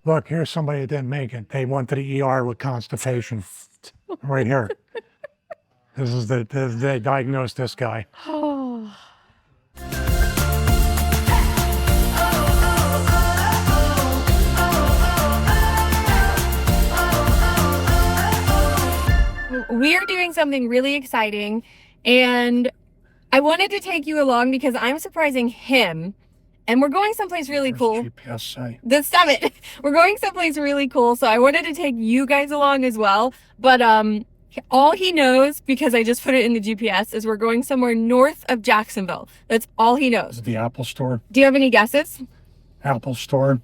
Look, here's somebody that didn't make it. They went to the ER with constipation. Right here. This is they diagnosed this guy. Oh. We are doing something really exciting, and I wanted to take you along because I'm surprising him, and we're going someplace really cool. GPS site. Stop it. We're going someplace really cool, so I wanted to take you guys along as well. But all he knows, because I just put it in the GPS, is we're going somewhere north of Jacksonville. That's all he knows. Is it the Apple store? Do you have any guesses? Apple store.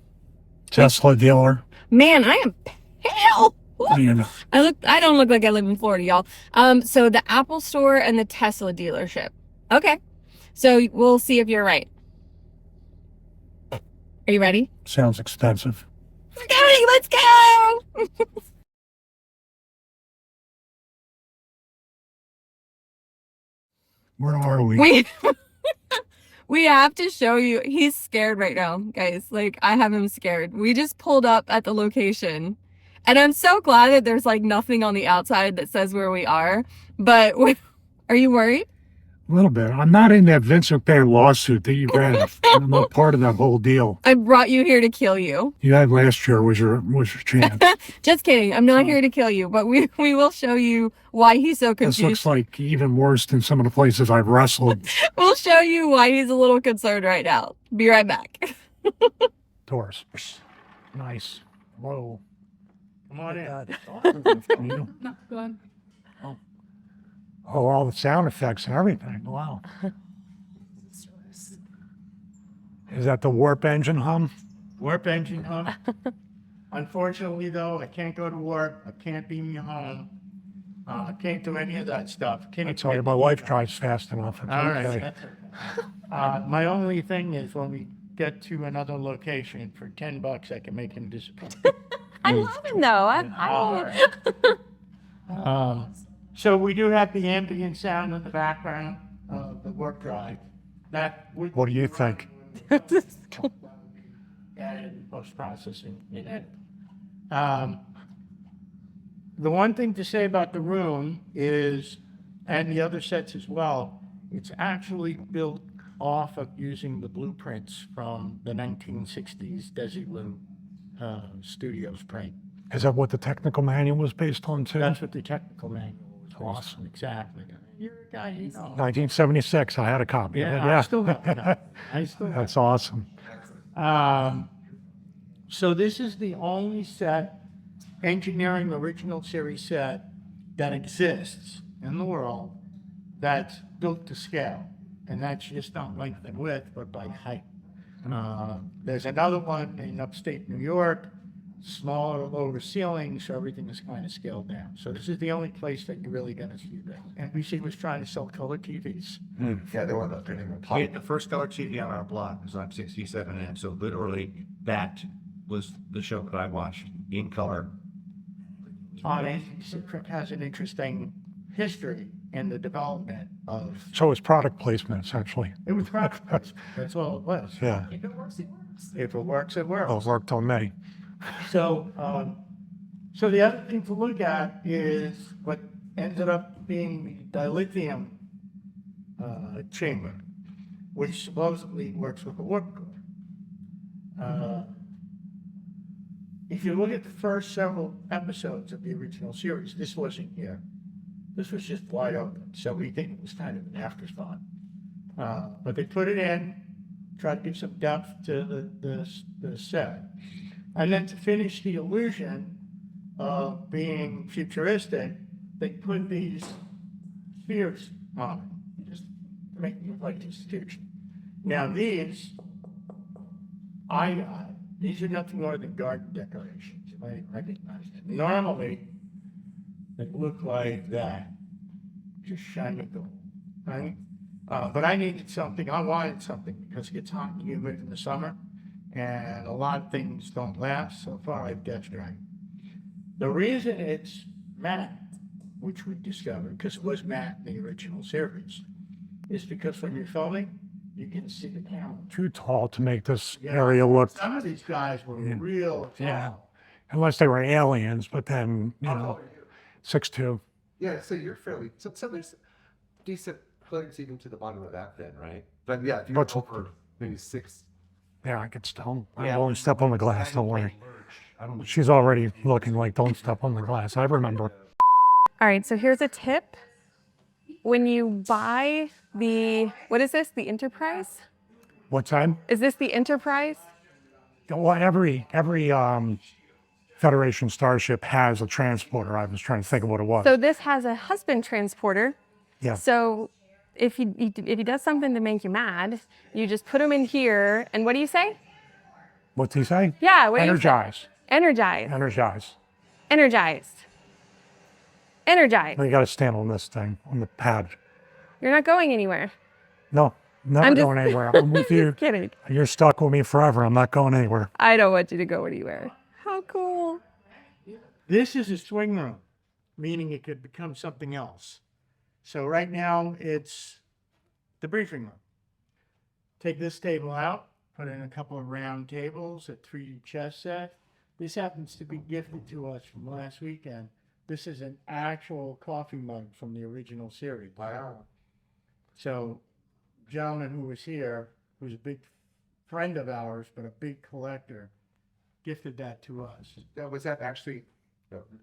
Tesla dealer. Man, I am pale. You know. I don't look like I live in Florida, y'all. So the Apple store and the Tesla dealership. Okay. So we'll see if you're right. Are you ready? Sounds expensive. Okay, let's go. Where are we? We have to show you. He's scared right now, guys. Like, I have him scared. We just pulled up at the location. And I'm so glad that there's like nothing on the outside that says where we are. But are you worried? A little bit. I'm not in that Vince McMahon lawsuit that you read. I'm not part of that whole deal. I brought you here to kill you. You had last year was your chance. Just kidding. I'm not here to kill you, but we will show you why he's so confused. This looks like even worse than some of the places I've wrestled. We'll show you why he's a little concerned right now. Be right back. Doors. Nice. Whoa. Come on in. Not good. Oh, all the sound effects and everything. Wow. Is that the warp engine hum? Warp engine hum. Unfortunately, though, I can't go to work. I can't beam you home. I can't do any of that stuff. I tell you, my wife drives fast enough. It's All okay. right. My only thing is when we get to another location for $10, I can make him disappear. I love him though. So we do have the ambient sound in the background of the warp drive. What do you think? Added post-processing in it. The one thing to say about the room is, and the other sets as well, it's actually built off of using the blueprints from the 1960s Desilu Studios print. Is that what the technical manual was based on too? That's what the technical manual was based on. Awesome. Exactly. You're a guy, you know. 1976. I had a copy of it. Yeah, Yeah. I still have it. I still have That's awesome. So this is the only set, engineering original series set, that exists in the world that's built to scale. And that's just not length and width, but by height. There's another one in upstate New York, smaller, lower ceilings, so everything is kind of scaled down. So this is the only place that you're really going to see that. NBC was trying to sell color TVs. Yeah, they were the first color TV on our block was on 67 inch. So literally, that was the show that I watched in color. NBC has an interesting history in the development of. So it's product placement, essentially. It was product placement. That's all it was. Yeah. If it works, it works. If it works, it works. Oh, it worked on me. So, so the other thing to look at is what ended up being the dilithium chamber, which supposedly works with the warp core. If you look at the first several episodes of the original series, this wasn't here. This was just wide open, so we think it was kind of an afterthought. But they put it in, tried to give some depth to the set. And then to finish the illusion of being futuristic, they put these spheres on it, just to make them look like this huge. Now these, these are nothing more than garden decorations. You might recognize them. Normally, they look like that, just shiny gold, right? But I needed something, I wanted something because it gets hot and humid in the summer. And a lot of things don't last. So far, I've guessed right. The reason it's matte, which we discovered, because it was matte in the original series, is because when you're filming, you can see the camera. Too tall to make this area look. Some of these guys were real tall. Yeah. Unless they were aliens, but then, 6'2". Yeah, so you're fairly so there's decent legs even to the bottom of that then, right? But yeah, if you're What's- over maybe 6. Yeah, I could still. I Yeah. won't step on the glass. Don't worry. She's already looking like, don't step on the glass. I remember. All right, so here's a tip. When you buy what is this? The Enterprise? What time? Is this the Enterprise? Well, every Federation starship has a transporter. I was trying to think of what it was. So this has a husband transporter. Yeah. So if he does something to make you mad, you just put him in here. And what do you say? What's he say? Yeah. What do you say? Energize. Energize. Energize. Energized. Energized. You got to stand on this thing, on the pad. You're not going anywhere. No, not I'm just- going anywhere. I'm with you. Kidding. You're stuck with me forever. I'm not going anywhere. I don't want you to go anywhere. How cool. This is a swing room, meaning it could become something else. So right now it's the briefing room. Take this table out, put in a couple of round tables, a 3D chess set. This happens to be gifted to us from last weekend. This is an actual coffee mug from the original series. Wow. So, gentleman who was here, who's a big friend of ours, but a big collector, gifted that to us. Was that actually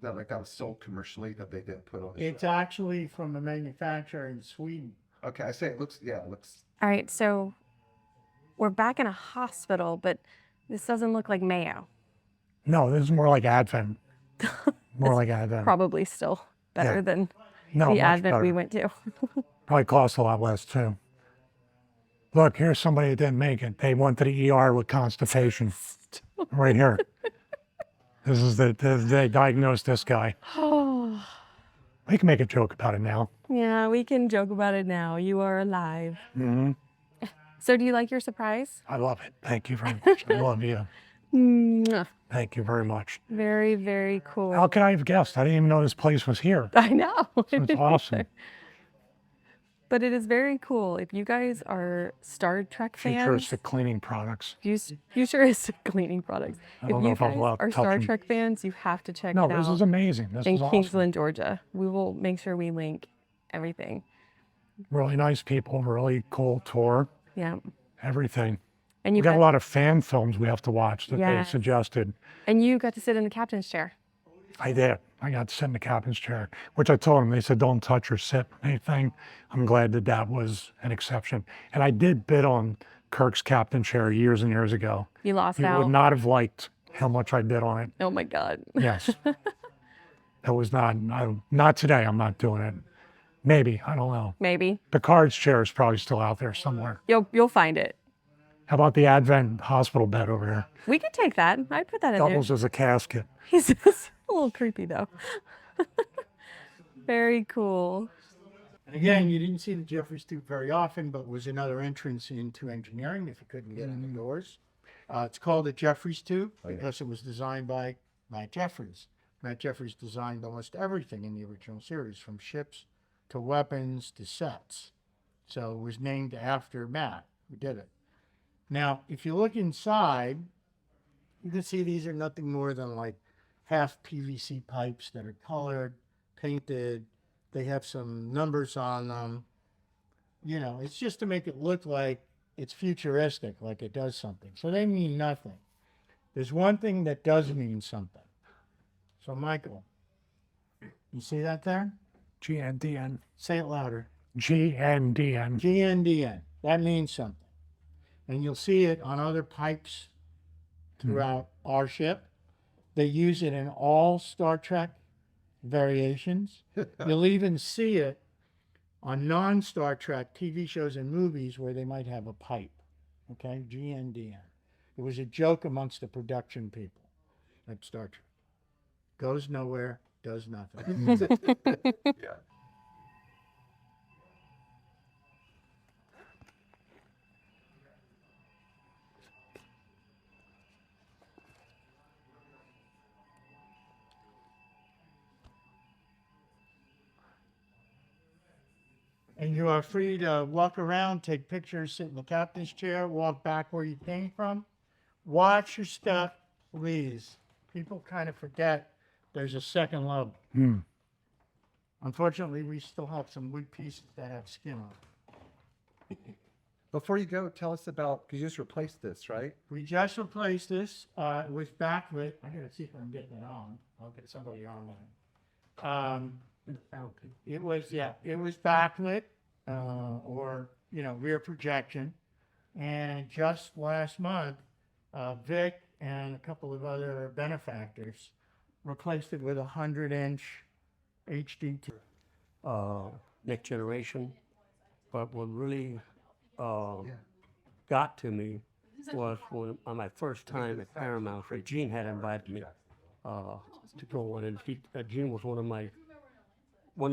that was sold commercially that they didn't put on the It's shelf? actually from a manufacturer in Sweden. Okay, I say it looks All right, so we're back in a hospital, but this doesn't look like Mayo. No, this is more like Advent. More like Advent. Probably still better Yeah. than No, the much Advent better. we went to. Probably costs a lot less too. Look, here's somebody that didn't make it. They went to the ER with constipation. Right here. They diagnosed this guy. Oh, We can make a joke about it now. yeah, we can joke about it now. You are alive. Hmm. So do you like your surprise? I love it. Thank you very much. I love you. Mwah. Thank you very much. Very, very cool. How could I have guessed? I didn't even know this place was here. I know. It's awesome. But it is very cool. If you guys are Star Trek fans, Futuristic cleaning products. futuristic cleaning products. I If don't know you if I'm guys allowed to are touch Star them. Trek fans, you have to check No, it this out is amazing. This in is awesome. Kingsland, Georgia. We will make sure we link everything. Really nice people. Really cool tour. Yeah. Everything. And We you got got, a lot of fan films we have to watch that they Yes. suggested. and you got to sit in the captain's chair. I did. I got to sit in the captain's chair, which I told them. They said, don't touch or sit or anything. I'm glad that that was an exception. And I did bid on Kirk's captain chair years and years ago. You lost You out. would not have liked how much I bid on it. Oh my God. Yes. It was not today. I'm not doing it. Maybe. I don't know. Maybe Picard's chair is probably still out there somewhere. you'll find it. How about the Advent hospital bed over here? We could take that. I'd put that in there. Doubles as a casket. He's just a little creepy though. Very cool. And again, you didn't see the Jeffries tube very often, but was another entrance into engineering if you couldn't get in the doors. It's called the Jeffries tube because it was designed by Matt Jeffries. Matt Jeffries designed almost everything in the original series, from ships to weapons to sets. So it was named after Matt, who did it. Now, if you look inside, you can see these are nothing more than like half PVC pipes that are colored, painted. They have some numbers on them. You know, it's just to make it look like it's futuristic, like it does something. So they mean nothing. There's one thing that does mean something. So, Michael, you see that there? GNDN. Say it louder. GNDN. GNDN. That means something. And you'll see it on other pipes throughout our ship. They use it in all Star Trek variations. You'll even see it on non-Star Trek TV shows and movies where they might have a pipe. Okay, GNDN. It was a joke amongst the production people at Star Trek. Goes nowhere, does nothing. yeah. And And you are free to walk around, take pictures, sit in the captain's chair, walk back where you came from. Watch your step, please. People kind of forget there's a second level. Unfortunately, we still have some wood pieces that have skin on it. Before you go, tell us about, because you just replaced this, right? We just replaced this. It was backlit. I gotta see if I can get that on. I'll get somebody on that. It was backlit, or, rear projection. And just last month, Vic and a couple of other benefactors replaced it with a 100-inch HD. Next generation. But what really got to me was when on my first time at Paramount, Gene had invited me to go on, and Gene was one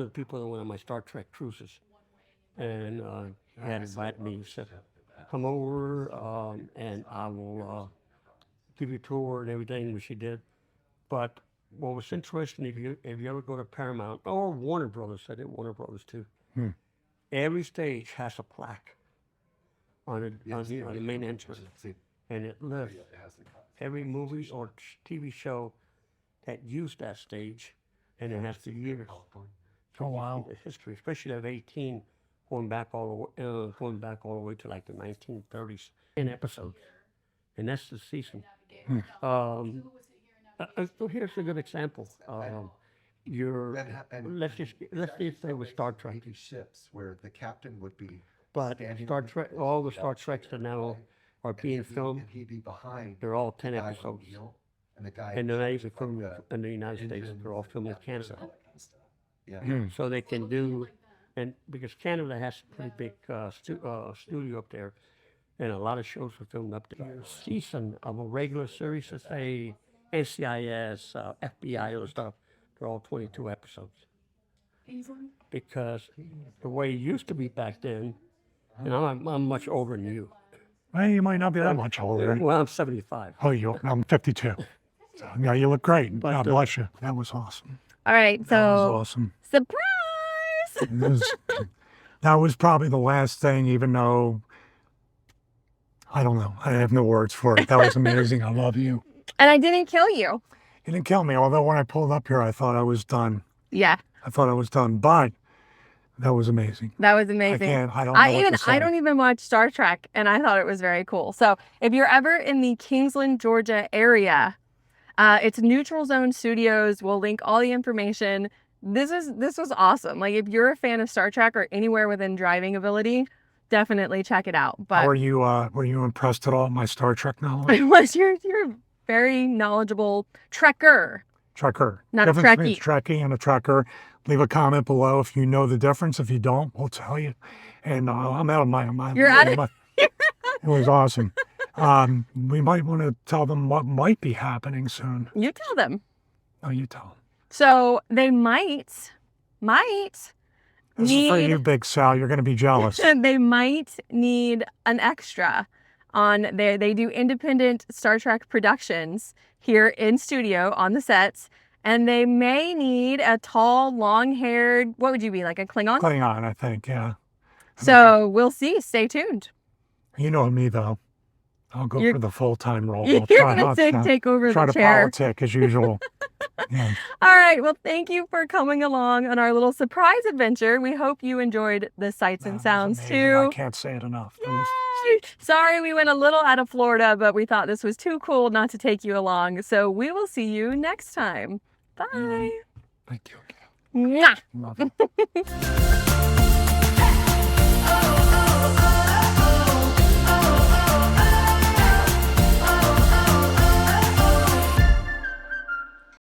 of the people on one of my Star Trek cruises, and he had invited me. He said, "Come over, and I will give you a tour and everything," which he did. But what was interesting, if you ever go to Paramount or Warner Brothers, I did Warner Brothers too. Every stage has a plaque on the main entrance, and it lists every movie or TV show that used that stage, and it has the years. Oh, wow. The history, especially of 18, going back all the way to like the 1930s. 10 episodes, and that's the season. So here's a good example. Let's say with Star Trek. Ships where the captain would be, But Star Trek, all the Star Treks that now are being filmed, and he'd be behind. they're all 10 the guy episodes. on wheel, and the guy. And they're not even filmed in the United States, they're all filmed in Canada. Yeah. So they can do, and because Canada has a pretty big studio up there, and a lot of shows are filmed up there. Season of a regular series, let's say NCIS, FBI, or stuff, they're all 22 episodes. Because the way it used to be back then, and I'm much older than you. Well, you might not be that much older. Well, I'm 75. Oh, I'm 52. So, yeah, you look great. But, God bless you. That was awesome. All right, That was so awesome. surprise! That was probably the last thing, even though, I don't know. I have no words for it. That was amazing. I love you. And I didn't kill you. You didn't kill me, although when I pulled up here, I thought I was done. Yeah, But that was amazing. that was amazing. I don't know what to say. I don't even watch Star Trek, and I thought it was very cool. So if you're ever in the Kingsland, Georgia area, it's Neutral Zone Studios. We'll link all the information. This was awesome. Like if you're a fan of Star Trek or anywhere within driving ability, definitely check it out. But Were you impressed at all with my Star Trek knowledge? you're very knowledgeable Trekker. Trekker. Not a Difference Trekkie. between Trekkie and a Trekker. Leave a comment below if you know the difference. If you don't, we'll tell you. And I'm out of my. You're out of. It was awesome. We might want to tell them what might be happening soon. You tell them. Oh, you tell them. So they might This is for you, Big Sal. You're going to be jealous. they might need an extra on there. They do independent Star Trek productions here in studio on the sets, and they may need a tall, long-haired, what would you be, like a Klingon? Klingon, I think, yeah. So we'll see. Stay tuned. You know me, though. I'll go You're- for the full-time role. You're I'll try going not to take over try the to chair. politic as usual. Yeah. All right. Well, thank you for coming along on our little surprise adventure. We hope you enjoyed the sights and That was sounds amazing. too. I can't say it enough. It was- Yay! Sorry, we went a little out of Florida, but we thought this was too cool not to take you along. So we will see you next time. Bye. Thank you again. Mwah. Love it.